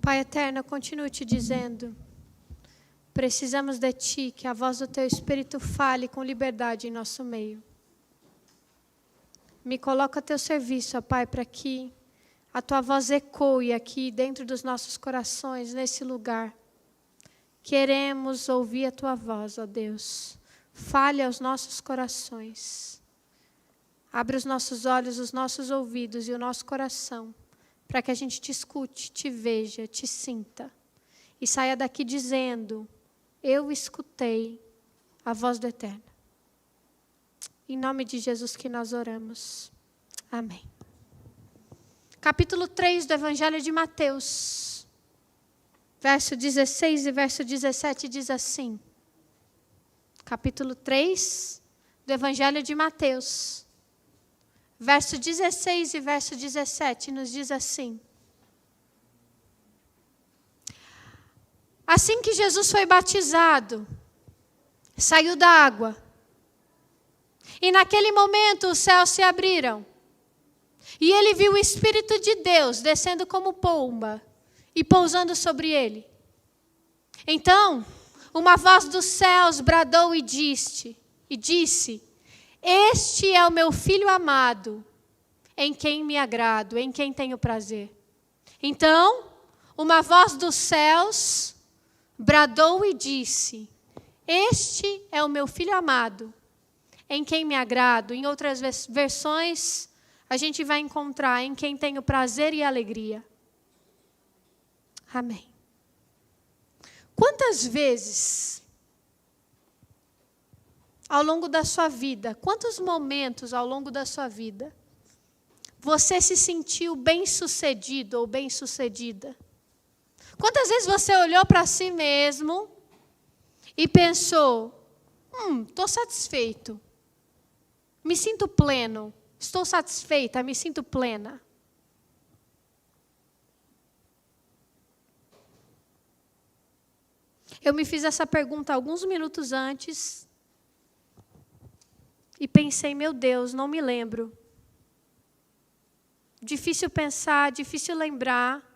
Pai eterno, eu continuo te dizendo, precisamos de Ti, que a voz do Teu Espírito fale com liberdade em nosso meio. Me coloca a Teu serviço, ó Pai, para que a Tua voz ecoe aqui dentro dos nossos corações, nesse lugar. Queremos ouvir a Tua voz, ó Deus. Fale aos nossos corações. Abre os nossos olhos, os nossos ouvidos e o nosso coração, para que a gente te escute, te veja, te sinta. E saia daqui dizendo, eu escutei a voz do Eterno. Em nome de Jesus que nós oramos. Amém. Capítulo 3 do Evangelho de Mateus. Verso 16 e verso 17 diz assim. Capítulo 3 do Evangelho de Mateus. Verso 16 e verso 17 nos diz assim. Assim que Jesus foi batizado, saiu da água. E naquele momento os céus se abriram. E ele viu o Espírito de Deus descendo como pomba e pousando sobre ele. Então, uma voz dos céus bradou e disse, este é o meu Filho amado, em quem me agrado, em quem tenho prazer. Então, uma voz dos céus bradou e disse, este é o meu Filho amado, em quem me agrado. Em outras versões, a gente vai encontrar em quem tenho prazer e alegria. Amém. Quantas vezes, ao longo da sua vida, quantos momentos ao longo da sua vida, você se sentiu bem-sucedido ou bem-sucedida? Quantas vezes você olhou para si mesmo e pensou, estou satisfeito, me sinto pleno, estou satisfeita, me sinto plena? Eu me fiz essa pergunta alguns minutos antes e pensei, meu Deus, não me lembro. Difícil pensar, difícil lembrar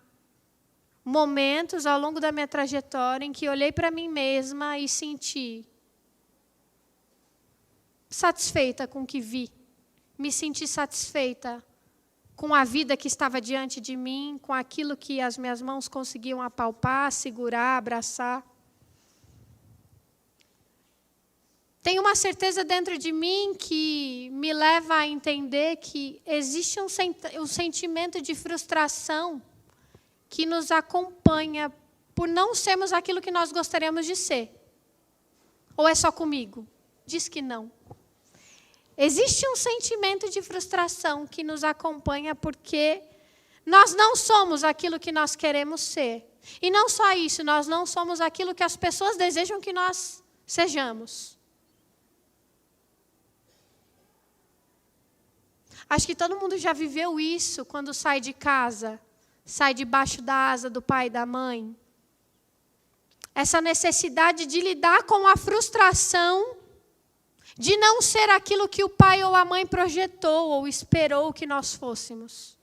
momentos ao longo da minha trajetória em que olhei para mim mesma e senti satisfeita com o que vi. Me senti satisfeita com a vida que estava diante de mim, com aquilo que as minhas mãos conseguiam apalpar, segurar, abraçar. Tenho uma certeza dentro de mim que me leva a entender que existe um sentimento de frustração que nos acompanha por não sermos aquilo que nós gostaríamos de ser. Ou é só comigo? Diz que não. Existe um sentimento de frustração que nos acompanha porque nós não somos aquilo que nós queremos ser. E não só isso, nós não somos aquilo que as pessoas desejam que nós sejamos. Acho que todo mundo já viveu isso quando sai de casa, sai debaixo da asa do pai e da mãe. Essa necessidade de lidar com a frustração de não ser aquilo que o pai ou a mãe projetou ou esperou que nós fôssemos.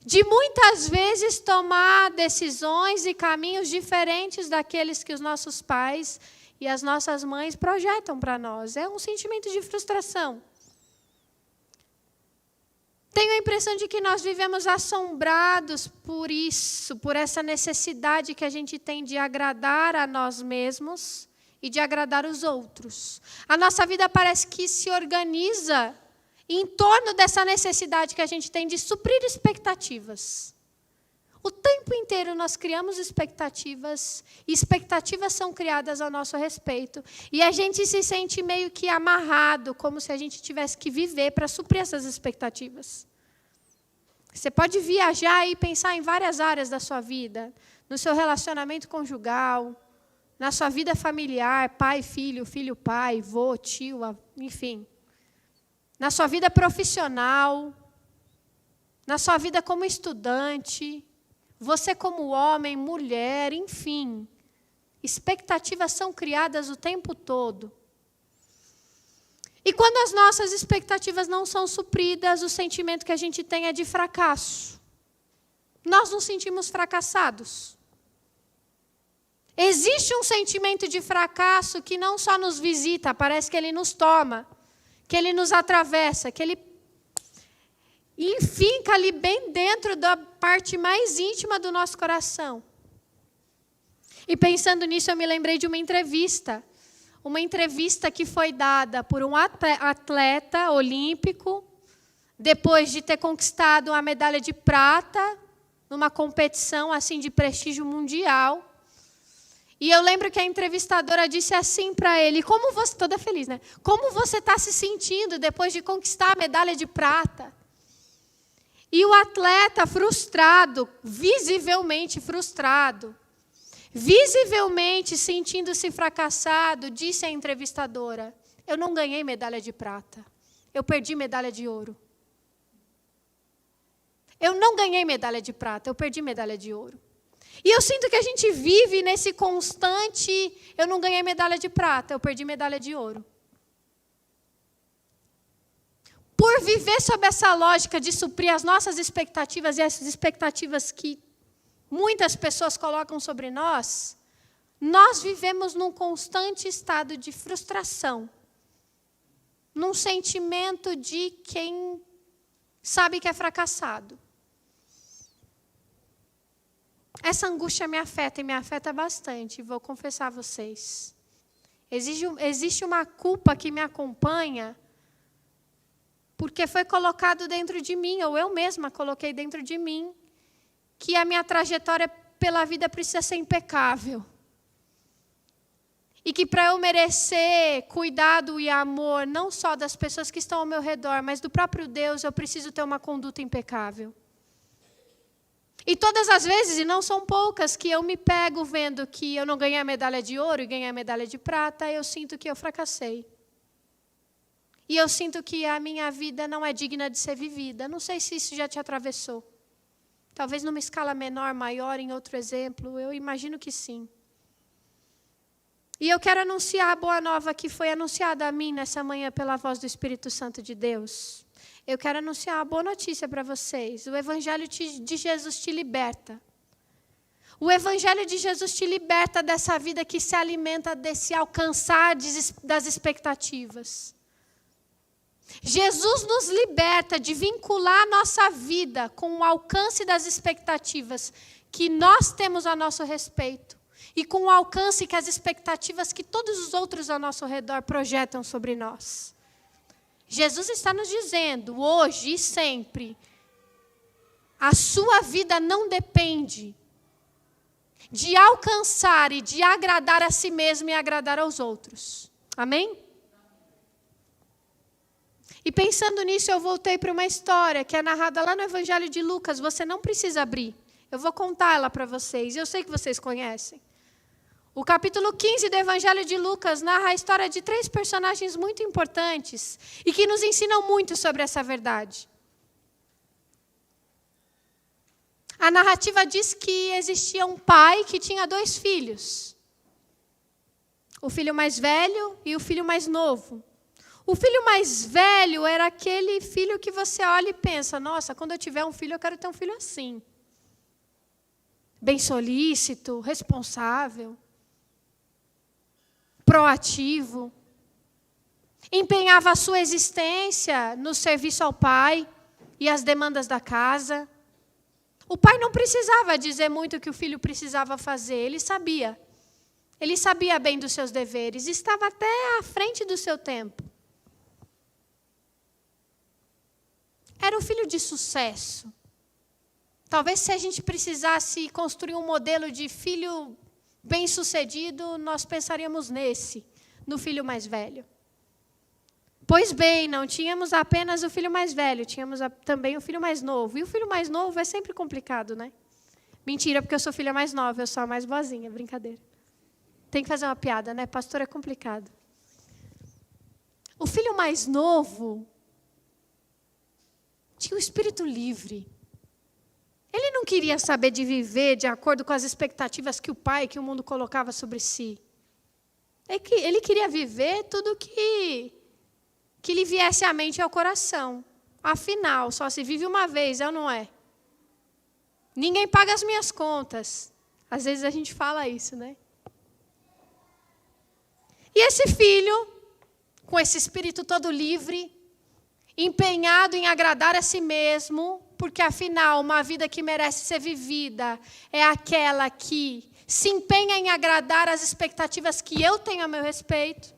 De muitas vezes tomar decisões e caminhos diferentes daqueles que os nossos pais e as nossas mães projetam para nós. É um sentimento de frustração. Tenho a impressão de que nós vivemos assombrados por isso, por essa necessidade que a gente tem de agradar a nós mesmos e de agradar os outros. A nossa vida parece que se organiza em torno dessa necessidade que a gente tem de suprir expectativas. O tempo inteiro nós criamos expectativas, e expectativas são criadas ao nosso respeito, e a gente se sente meio que amarrado, como se a gente tivesse que viver para suprir essas expectativas. Você pode viajar e pensar em várias áreas da sua vida, no seu relacionamento conjugal, na sua vida familiar, pai, filho, pai, vô, tio, enfim. Na sua vida profissional, na sua vida como estudante, você como homem, mulher, enfim. Expectativas são criadas o tempo todo. E quando as nossas expectativas não são supridas, o sentimento que a gente tem é de fracasso. nós nos sentimos fracassados. Existe um sentimento de fracasso que não só nos visita, parece que ele nos toma, que ele nos atravessa, que ele enfinca ali bem dentro da parte mais íntima do nosso coração. E pensando nisso, eu me lembrei de uma entrevista que foi dada por um atleta olímpico, depois de ter conquistado a medalha de prata, numa competição assim de prestígio mundial. E eu lembro que a entrevistadora disse assim para ele, toda feliz, né? Como você está se sentindo depois de conquistar a medalha de prata? E o atleta frustrado, visivelmente sentindo-se fracassado, disse à entrevistadora, eu não ganhei medalha de prata, eu perdi medalha de ouro. Eu não ganhei medalha de prata, eu perdi medalha de ouro. E eu sinto que a gente vive nesse constante, eu não ganhei medalha de prata, eu perdi medalha de ouro. Por viver sob essa lógica de suprir as nossas expectativas e essas expectativas que muitas pessoas colocam sobre nós, nós vivemos num constante estado de frustração, num sentimento de quem sabe que é fracassado. Essa angústia me afeta e me afeta bastante, vou confessar a vocês. Existe uma culpa que me acompanha, porque foi colocado dentro de mim, ou eu mesma coloquei dentro de mim, que a minha trajetória pela vida precisa ser impecável. E que para eu merecer cuidado e amor, não só das pessoas que estão ao meu redor, mas do próprio Deus, eu preciso ter uma conduta impecável. E todas as vezes, e não são poucas, que eu me pego vendo que eu não ganhei a medalha de ouro e ganhei a medalha de prata, eu sinto que eu fracassei. E eu sinto que a minha vida não é digna de ser vivida. Não sei se isso já te atravessou. Talvez numa escala menor, maior, em outro exemplo, eu imagino que sim. E eu quero anunciar a boa nova que foi anunciada a mim nessa manhã pela voz do Espírito Santo de Deus. Eu quero anunciar uma boa notícia para vocês. O Evangelho de Jesus te liberta. O Evangelho de Jesus te liberta dessa vida que se alimenta desse alcançar das expectativas. Jesus nos liberta de vincular a nossa vida com o alcance das expectativas que nós temos a nosso respeito e com o alcance que as expectativas que todos os outros ao nosso redor projetam sobre nós. Jesus está nos dizendo, hoje e sempre, a sua vida não depende de alcançar e de agradar a si mesmo e agradar aos outros. Amém? E pensando nisso, eu voltei para uma história que é narrada lá no Evangelho de Lucas. Você não precisa abrir. Eu vou contar ela para vocês. Eu sei que vocês conhecem. O capítulo 15 do Evangelho de Lucas narra a história de 3 personagens muito importantes e que nos ensinam muito sobre essa verdade. A narrativa diz que existia um pai que tinha 2 filhos. O filho mais velho e o filho mais novo. O filho mais velho era aquele filho que você olha e pensa, nossa, quando eu tiver um filho, eu quero ter um filho assim. Bem solícito, responsável, proativo. Empenhava a sua existência no serviço ao pai e às demandas da casa. O pai não precisava dizer muito o que o filho precisava fazer, ele sabia. Ele sabia bem dos seus deveres, estava até à frente do seu tempo. Era um filho de sucesso. Talvez se a gente precisasse construir um modelo de filho bem-sucedido, nós pensaríamos no filho mais velho. Pois bem, não tínhamos apenas o filho mais velho, tínhamos também o filho mais novo. E o filho mais novo é sempre complicado, né? Mentira, porque eu sou filha mais nova, eu sou a mais boazinha, brincadeira. Tem que fazer uma piada, né? Pastor, é complicado. O filho mais novo tinha o espírito livre. Ele não queria saber de viver de acordo com as expectativas que o pai, que o mundo colocava sobre si. Ele queria viver tudo que lhe viesse à mente e ao coração. Afinal, só se vive uma vez, é ou não é? Ninguém paga as minhas contas. Às vezes a gente fala isso, né? E esse filho, com esse espírito todo livre, empenhado em agradar a si mesmo, porque afinal uma vida que merece ser vivida é aquela que se empenha em agradar as expectativas que eu tenho a meu respeito,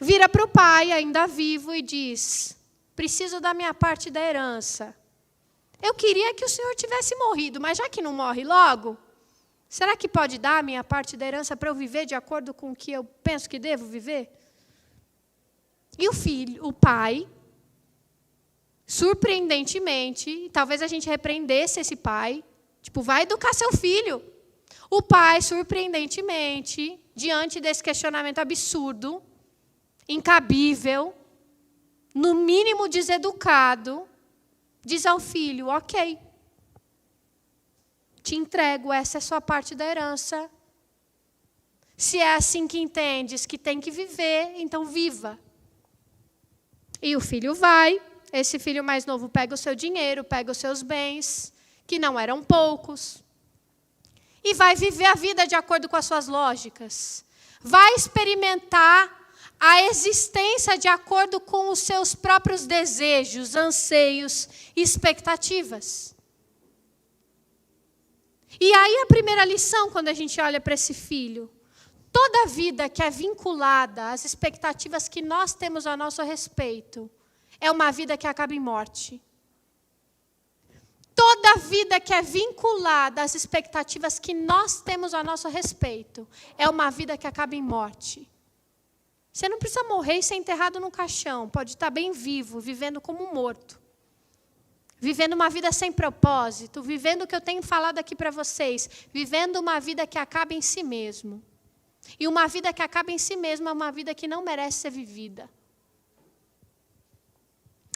vira para o pai, ainda vivo, e diz: preciso da minha parte da herança. Eu queria que o senhor tivesse morrido, mas já que não morre logo, será que pode dar a minha parte da herança para eu viver de acordo com o que eu penso que devo viver? E o pai, surpreendentemente, talvez a gente repreendesse esse pai, tipo, vai educar seu filho. O pai, surpreendentemente, diante desse questionamento absurdo, incabível, no mínimo deseducado, diz ao filho: ok, te entrego, essa é a sua parte da herança. Se é assim que entendes que tem que viver, então viva. E o filho vai, esse filho mais novo pega o seu dinheiro, pega os seus bens, que não eram poucos, e vai viver a vida de acordo com as suas lógicas. Vai experimentar a existência de acordo com os seus próprios desejos, anseios e expectativas. E aí a primeira lição, quando a gente olha para esse filho: toda vida que é vinculada às expectativas que nós temos a nosso respeito é uma vida que acaba em morte. Toda vida que é vinculada às expectativas que nós temos a nosso respeito é uma vida que acaba em morte. Você não precisa morrer e ser enterrado num caixão. Pode estar bem vivo, vivendo como um morto. Vivendo uma vida sem propósito. Vivendo o que eu tenho falado aqui para vocês. Vivendo uma vida que acaba em si mesmo. E uma vida que acaba em si mesmo é uma vida que não merece ser vivida.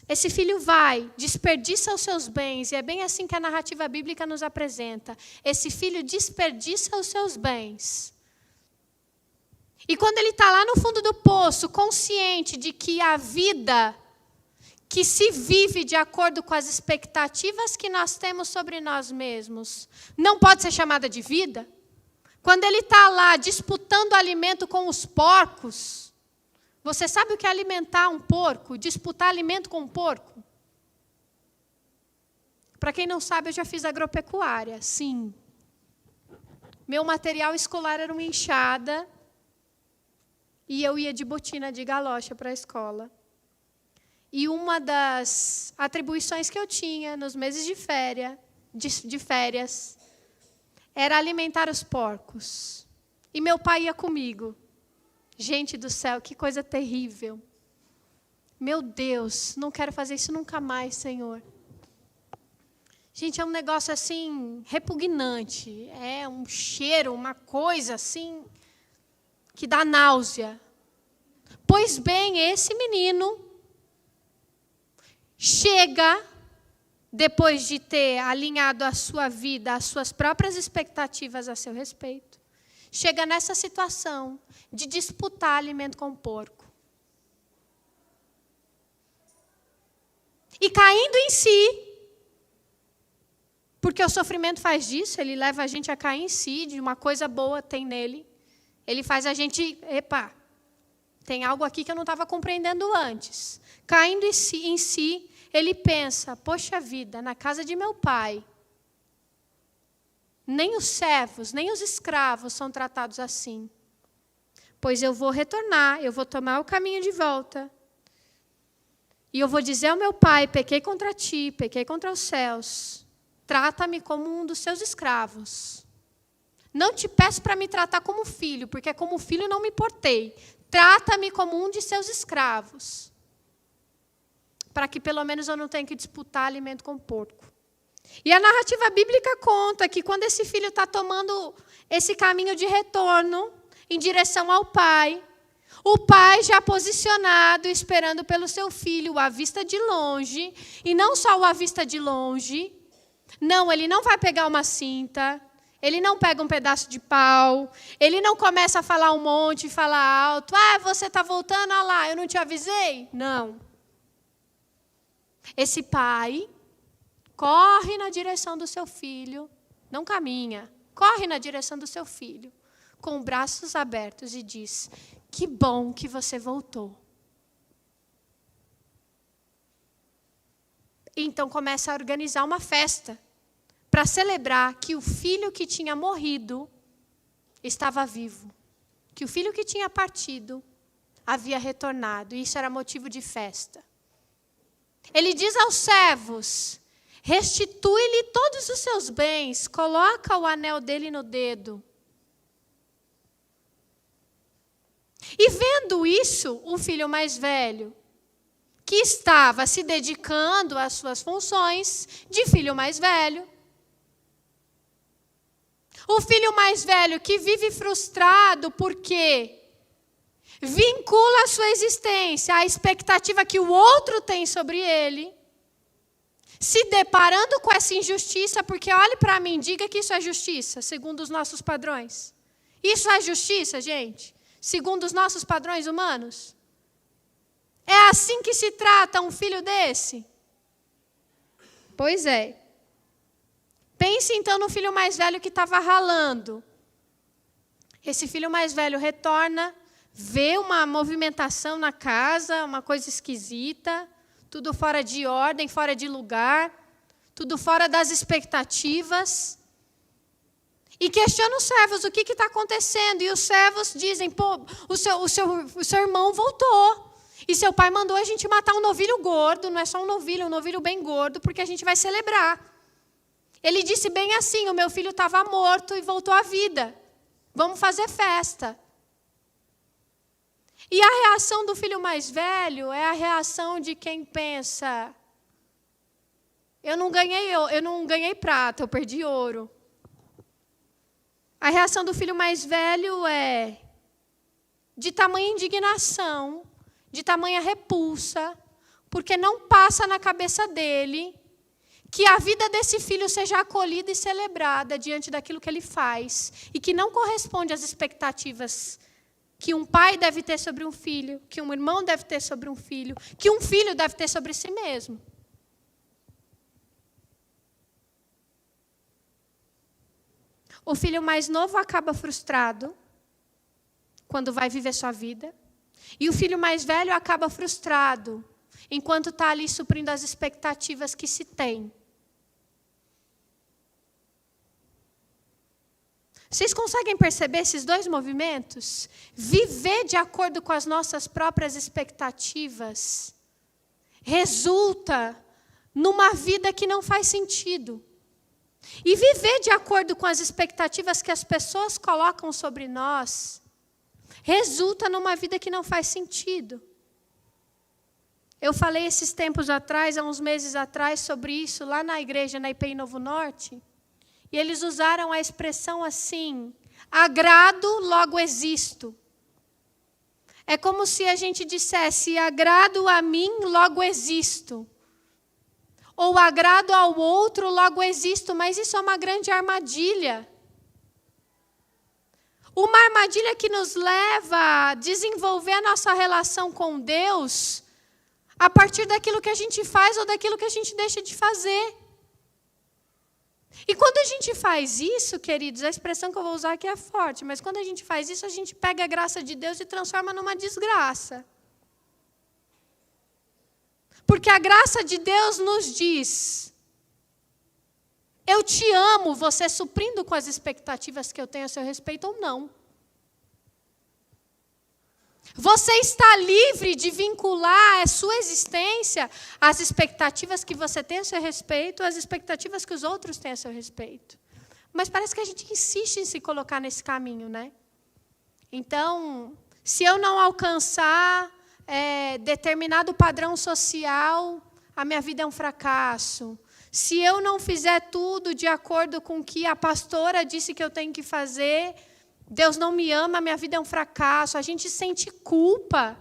Esse filho vai, desperdiça os seus bens. E é bem assim que a narrativa bíblica nos apresenta. Esse filho desperdiça os seus bens. E quando ele está lá no fundo do poço, consciente de que a vida que se vive de acordo com as expectativas que nós temos sobre nós mesmos não pode ser chamada de vida, quando ele está lá disputando alimento com os porcos, você sabe o que é alimentar um porco? Disputar alimento com um porco? Para quem não sabe, eu já fiz agropecuária, sim. Meu material escolar era uma enxada. E eu ia de botina de galocha para a escola. E uma das atribuições que eu tinha nos meses de férias era alimentar os porcos. E meu pai ia comigo. Gente do céu, que coisa terrível. Meu Deus, não quero fazer isso nunca mais, Senhor. Gente, é um negócio assim, repugnante. É um cheiro, uma coisa assim, que dá náusea. Pois bem, esse menino chega, depois de ter alinhado a sua vida, as suas próprias expectativas a seu respeito, chega nessa situação de disputar alimento com o porco. E caindo em si, porque o sofrimento faz disso, ele leva a gente a cair em si, de uma coisa boa tem nele. Ele faz a gente, epa, tem algo aqui que eu não estava compreendendo antes. Caindo em si, ele pensa: poxa vida, na casa de meu pai, nem os servos, nem os escravos são tratados assim. Pois eu vou retornar, eu vou tomar o caminho de volta. E eu vou dizer ao meu pai: pequei contra ti, pequei contra os céus. Trata-me como um dos seus escravos. Não te peço para me tratar como filho, porque como filho não me portei. Trata-me como um de seus escravos. Para que pelo menos eu não tenha que disputar alimento com porco. E a narrativa bíblica conta que quando esse filho está tomando esse caminho de retorno em direção ao pai, o pai já posicionado, esperando pelo seu filho, à vista de longe, e não só à vista de longe, não, ele não vai pegar uma cinta, ele não pega um pedaço de pau, ele não começa a falar um monte, falar alto: ah, você está voltando, olha lá, eu não te avisei? Não. Esse pai corre na direção do seu filho, não caminha, corre na direção do seu filho, com braços abertos e diz: que bom que você voltou. Então começa a organizar uma festa para celebrar que o filho que tinha morrido estava vivo, que o filho que tinha partido havia retornado, e isso era motivo de festa. Ele diz aos servos: restitui-lhe todos os seus bens, coloca o anel dele no dedo. E vendo isso, o filho mais velho, que estava se dedicando às suas funções de filho mais velho, o filho mais velho que vive frustrado porque vincula a sua existência à expectativa que o outro tem sobre ele, se deparando com essa injustiça, porque olhe para mim, diga que isso é justiça, segundo os nossos padrões. Isso é justiça, gente? Segundo os nossos padrões humanos? É assim que se trata um filho desse? Pois é. Pense então no filho mais velho que estava ralando. Esse filho mais velho retorna, vê uma movimentação na casa, uma coisa esquisita, tudo fora de ordem, fora de lugar, tudo fora das expectativas. E questiona os servos, o que está acontecendo? E os servos dizem: pô, o seu irmão voltou. E seu pai mandou a gente matar um novilho gordo, não é só um novilho bem gordo, porque a gente vai celebrar. Ele disse bem assim: o meu filho estava morto e voltou à vida. Vamos fazer festa. E a reação do filho mais velho é a reação de quem pensa: eu não ganhei prata, eu perdi ouro. A reação do filho mais velho é de tamanha indignação, de tamanha repulsa, porque não passa na cabeça dele que a vida desse filho seja acolhida e celebrada diante daquilo que ele faz, e que não corresponde às expectativas que um pai deve ter sobre um filho, que um irmão deve ter sobre um filho, que um filho deve ter sobre si mesmo. O filho mais novo acaba frustrado quando vai viver sua vida. E o filho mais velho acaba frustrado enquanto está ali suprindo as expectativas que se tem. Vocês conseguem perceber esses dois movimentos? Viver de acordo com as nossas próprias expectativas resulta numa vida que não faz sentido. E viver de acordo com as expectativas que as pessoas colocam sobre nós resulta numa vida que não faz sentido. Eu falei esses tempos atrás, há uns meses atrás, sobre isso lá na igreja, na IPI Novo Norte. E eles usaram a expressão assim: agrado, logo existo. É como se a gente dissesse: agrado a mim, logo existo. Ou agrado ao outro, logo existo. Mas isso é uma grande armadilha. Uma armadilha que nos leva a desenvolver a nossa relação com Deus a partir daquilo que a gente faz ou daquilo que a gente deixa de fazer. E quando a gente faz isso, queridos, a expressão que eu vou usar aqui é forte, mas quando a gente faz isso, a gente pega a graça de Deus e transforma numa desgraça. Porque a graça de Deus nos diz: eu te amo, você suprindo com as expectativas que eu tenho a seu respeito ou não. Você está livre de vincular a sua existência às expectativas que você tem a seu respeito, às expectativas que os outros têm a seu respeito. Mas parece que a gente insiste em se colocar nesse caminho, né? Então, se eu não alcançar determinado padrão social, a minha vida é um fracasso. Se eu não fizer tudo de acordo com o que a pastora disse que eu tenho que fazer, Deus não me ama, minha vida é um fracasso. A gente sente culpa.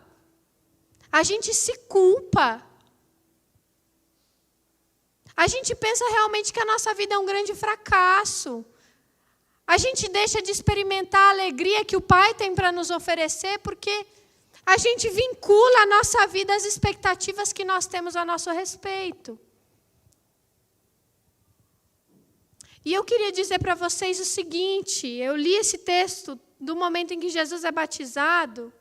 A gente se culpa. A gente pensa realmente que a nossa vida é um grande fracasso. A gente deixa de experimentar a alegria que o Pai tem para nos oferecer porque a gente vincula a nossa vida às expectativas que nós temos a nosso respeito. E eu queria dizer para vocês o seguinte, eu li esse texto do momento em que Jesus é batizado.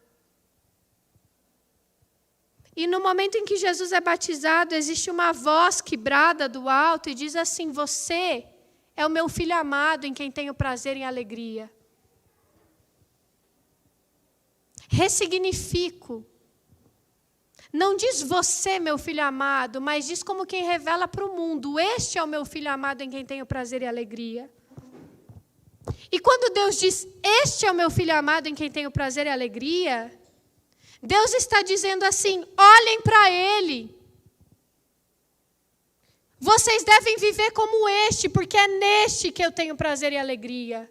E no momento em que Jesus é batizado, existe uma voz que brada do alto e diz assim: você é o meu filho amado, em quem tenho prazer e alegria. Ressignifico. Não diz você, meu filho amado, mas diz como quem revela para o mundo: este é o meu filho amado em quem tenho prazer e alegria. E quando Deus diz: este é o meu filho amado em quem tenho prazer e alegria, Deus está dizendo assim: olhem para ele. Vocês devem viver como este, porque é neste que eu tenho prazer e alegria.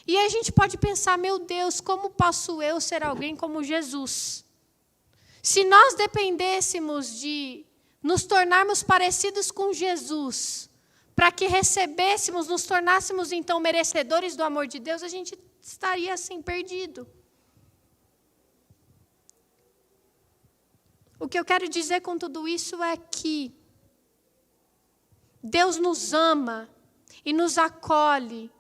E aí a gente pode pensar: meu Deus, como posso eu ser alguém como Jesus? Se nós dependêssemos de nos tornarmos parecidos com Jesus, para que recebêssemos, nos tornássemos então merecedores do amor de Deus, a gente estaria assim perdido. O que eu quero dizer com tudo isso é que Deus nos ama e nos acolhe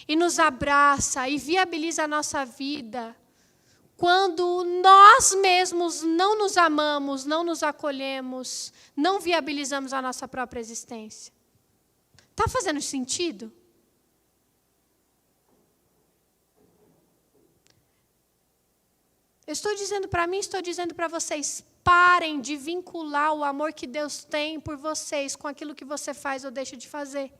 e nos abraça e viabiliza a nossa vida quando nós mesmos não nos amamos, não nos acolhemos, não viabilizamos a nossa própria existência. Está fazendo sentido? Eu estou dizendo para mim, estou dizendo para vocês: parem de vincular o amor que Deus tem por vocês com aquilo que você faz ou deixa de fazer.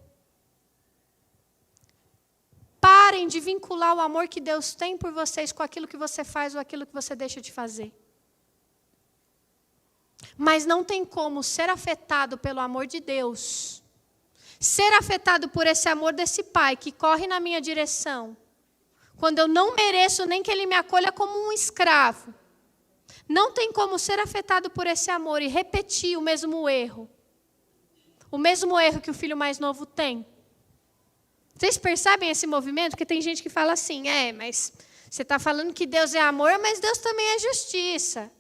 Parem de vincular o amor que Deus tem por vocês com aquilo que você faz ou aquilo que você deixa de fazer. Mas não tem como ser afetado pelo amor de Deus, ser afetado por esse amor desse Pai que corre na minha direção, quando eu não mereço nem que Ele me acolha como um escravo. Não tem como ser afetado por esse amor e repetir o mesmo erro que o filho mais novo tem. Vocês percebem esse movimento? Porque tem gente que fala assim: mas você está falando que Deus é amor, mas Deus também é justiça.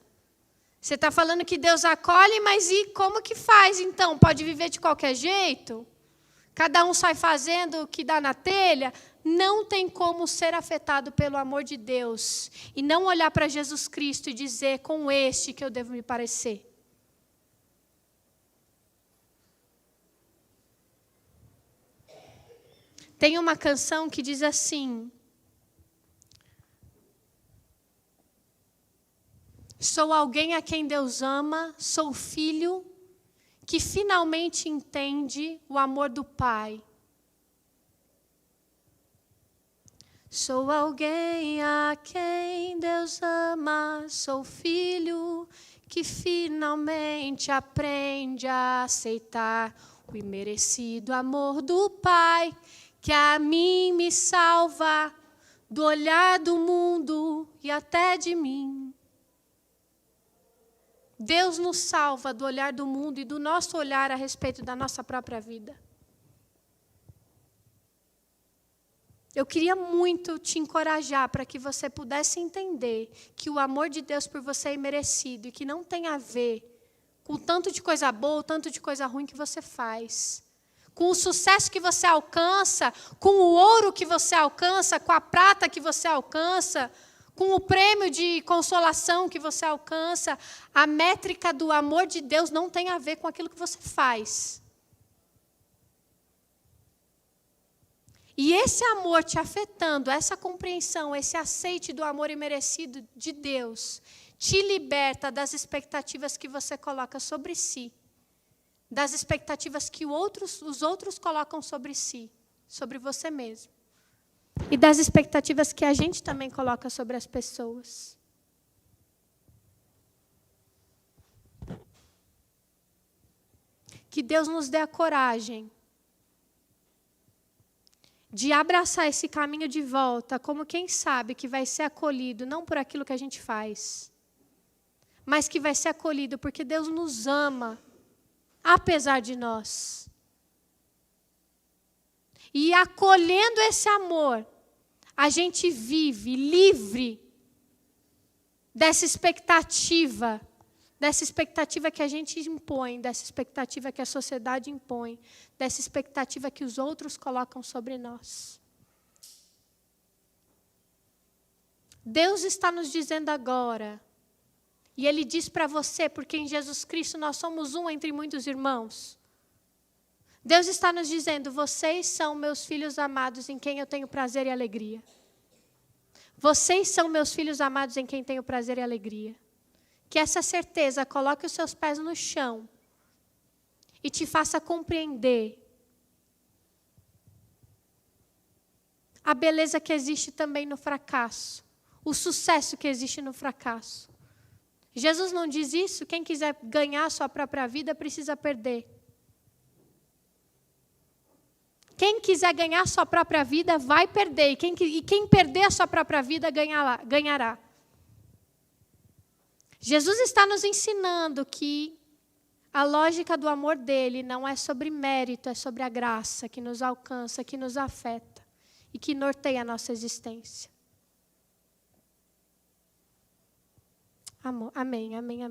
Você está falando que Deus acolhe, mas e como que faz então? Pode viver de qualquer jeito? Cada um sai fazendo o que dá na telha? Não tem como ser afetado pelo amor de Deus e não olhar para Jesus Cristo e dizer: com este que eu devo me parecer. Tem uma canção que diz assim: sou alguém a quem Deus ama, sou filho que finalmente entende o amor do Pai. Sou alguém a quem Deus ama, sou filho que finalmente aprende a aceitar o imerecido amor do Pai, que a mim me salva do olhar do mundo e até de mim. Deus nos salva do olhar do mundo e do nosso olhar a respeito da nossa própria vida. Eu queria muito te encorajar para que você pudesse entender que o amor de Deus por você é imerecido e que não tem a ver com o tanto de coisa boa, o tanto de coisa ruim que você faz, com o sucesso que você alcança, com o ouro que você alcança, com a prata que você alcança, com o prêmio de consolação que você alcança. A métrica do amor de Deus não tem a ver com aquilo que você faz. E esse amor te afetando, essa compreensão, esse aceite do amor imerecido de Deus, te liberta das expectativas que você coloca sobre si, das expectativas que os outros colocam sobre si, sobre você mesmo, e das expectativas que a gente também coloca sobre as pessoas. Que Deus nos dê a coragem de abraçar esse caminho de volta, como quem sabe que vai ser acolhido, não por aquilo que a gente faz, mas que vai ser acolhido porque Deus nos ama, apesar de nós. E acolhendo esse amor, a gente vive livre dessa expectativa dessa expectativa que a gente impõe, dessa expectativa que a sociedade impõe, dessa expectativa que os outros colocam sobre nós. Deus está nos dizendo agora, e Ele diz para você, porque em Jesus Cristo nós somos um entre muitos irmãos. Deus está nos dizendo, vocês são meus filhos amados em quem eu tenho prazer e alegria. Vocês são meus filhos amados em quem tenho prazer e alegria. Que essa certeza coloque os seus pés no chão e te faça compreender a beleza que existe também no fracasso, o sucesso que existe no fracasso. Jesus não diz isso, quem quiser ganhar a sua própria vida precisa perder. Quem quiser ganhar a sua própria vida vai perder, e quem perder a sua própria vida ganhará. Jesus está nos ensinando que a lógica do amor dele não é sobre mérito, é sobre a graça que nos alcança, que nos afeta e que norteia a nossa existência. Amém, amém, amém.